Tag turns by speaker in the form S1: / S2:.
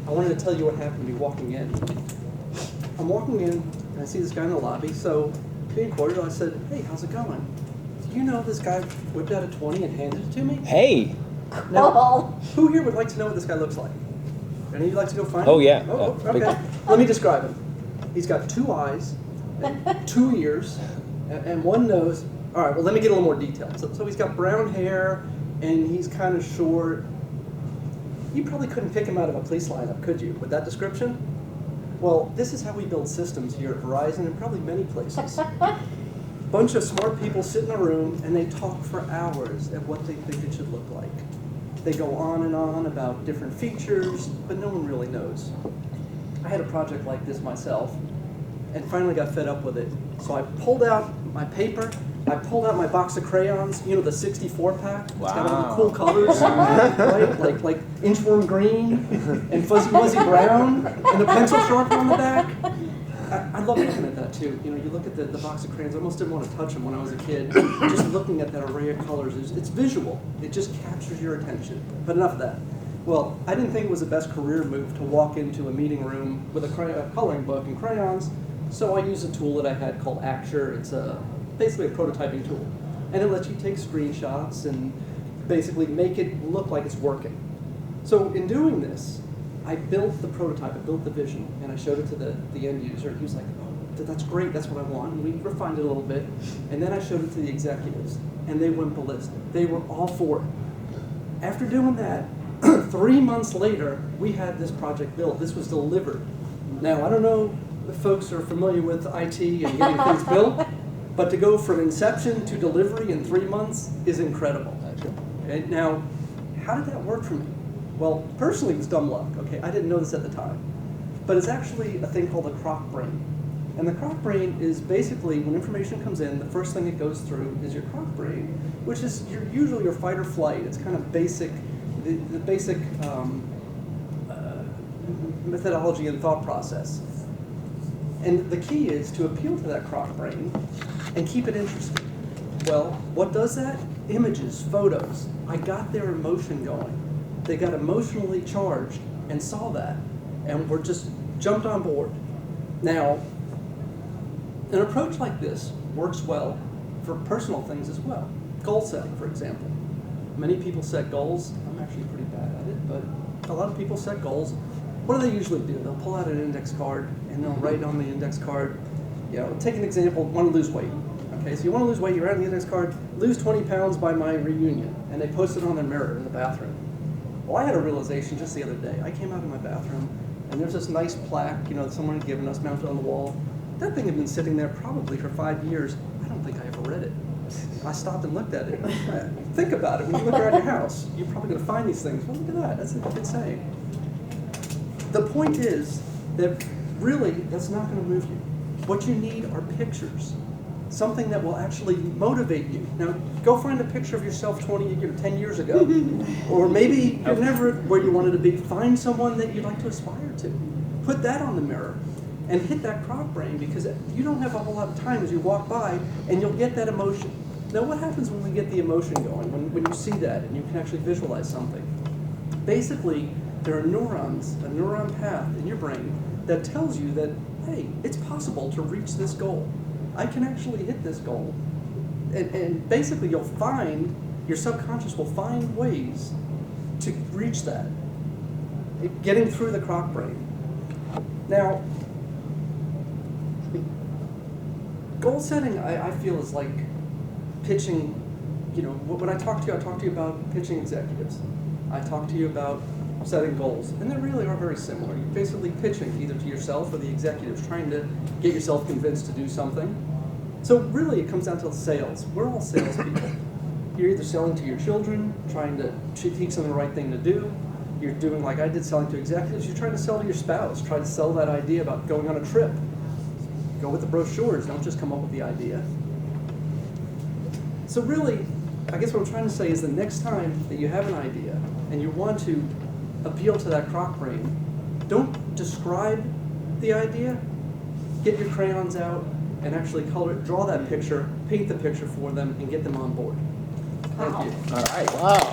S1: I wanted to tell you what happened to me walking in. I'm walking in, and I see this guy in the lobby, so being cordial, I said, hey, how's it going? Do you know this guy whipped out a 20 and handed it to me?
S2: Hey!
S1: Now, who here would like to know what this guy looks like? Any of you like to go find him?
S2: Oh, yeah.
S1: Oh,
S2: Yeah,
S1: okay. Let me describe him. He's got 2 eyes, and 2 ears, and 1 nose. All right, well, let me get a little more detail. So he's got brown hair, and he's kind of short. You probably couldn't pick him out of a police lineup, could you, with that description? Well, this is how we build systems here at Verizon and probably many places. Bunch of smart people sit in a room and they talk for hours at what they think it should look like. They go on and on about different features, but no one really knows. I had a project like this myself and finally got fed up with it. So I pulled out my paper, I pulled out my box of crayons, you know, the 64 pack. It's got all the cool colors, right? Like inchworm green and fuzzy wuzzy brown and a pencil sharpener on the back. I love looking at that too. You know, you look at the box of crayons, I almost didn't want to touch them when I was a kid. Just looking at that array of colors, it's visual. It just captures your attention. But enough of that. Well, I didn't think it was the best career move to walk into a meeting room with a coloring book and crayons, so I used a tool that I had called Acture. It's basically a prototyping tool. And it lets you take screenshots and basically make it look like it's working. So in doing this, I built the prototype, I built the vision, and I showed it to the end user. He was like, oh, that's great, that's what I want. And we refined it a little bit. And then I showed it to the executives, and they went ballistic. They were all for it. After doing that, 3 months later, we had this project built. This was delivered. Now, I don't know if folks are familiar with IT and getting things built, but to go from inception to delivery in 3 months is incredible. Okay? Now, how did that work for me? Well, personally, it was dumb luck. Okay, I didn't know this at the time, but it's actually a thing called the croc brain. And the croc brain is basically when information comes in, the first thing it goes through is your croc brain, which is usually your fight or flight. It's kind of basic, the basic methodology and thought process. And the key is to appeal to that croc brain and keep it interesting. Well, what does that? Images, photos. I got their emotion going. They got emotionally charged and saw that, and were just jumped on board. Now, an approach like this works well for personal things as well. Goal setting, for example. Many people set goals. I'm actually pretty bad at it, but a lot of people set goals. What do they usually do? They'll pull out an index card and they'll write on the index card, you know, take an example, want to lose weight. Okay, so you want to lose weight, you write on the index card, lose 20 pounds by my reunion, and they post it on their mirror in the bathroom. Well, I had a realization just the other day. I came out of my bathroom, and there's this nice plaque, you know, that someone had given us mounted on the wall. That thing had been sitting there probably for 5 years. I don't think I ever read it. I stopped and looked at it. Think about it. When you look around your house, you're probably going to find these things. Well, look at that. That's a good saying. The point is that really, that's not going to move you. What you need are pictures. Something that will actually motivate you. Now, go find a picture of yourself 10 years ago. Or maybe you're never where you wanted to be. Find someone that you'd like to aspire to. Put that on the mirror and hit that croc brain, because you don't have a whole lot of time as you walk by, and you'll get that emotion. Now, what happens when we get the emotion going, when you see that and you can actually visualize something? Basically, there are neurons, a neuron path in your brain that tells you that, hey, it's possible to reach this goal. I can actually hit this goal. And basically you'll find, your subconscious will find ways to reach that, getting through the croc brain. Now, goal setting, I feel, is like pitching. You know, when I talk to you about pitching executives. I talk to you about setting goals, and they really are very similar. You're basically pitching either to yourself or the executives, trying to get yourself convinced to do something. So really it comes down to sales. We're all salespeople. You're either selling to your children, trying to teach them the right thing to do. You're doing like I did, selling to executives. You're trying to sell to your spouse, try to sell that idea about going on a trip. Go with the brochures, don't just come up with the idea. So really, I guess what I'm trying to say is the next time that you have an idea and you want to appeal to that croc brain, don't describe the idea, get your crayons out and actually color it, draw that picture, paint the picture for them, and get them on board. Thank you.
S2: All right. Wow.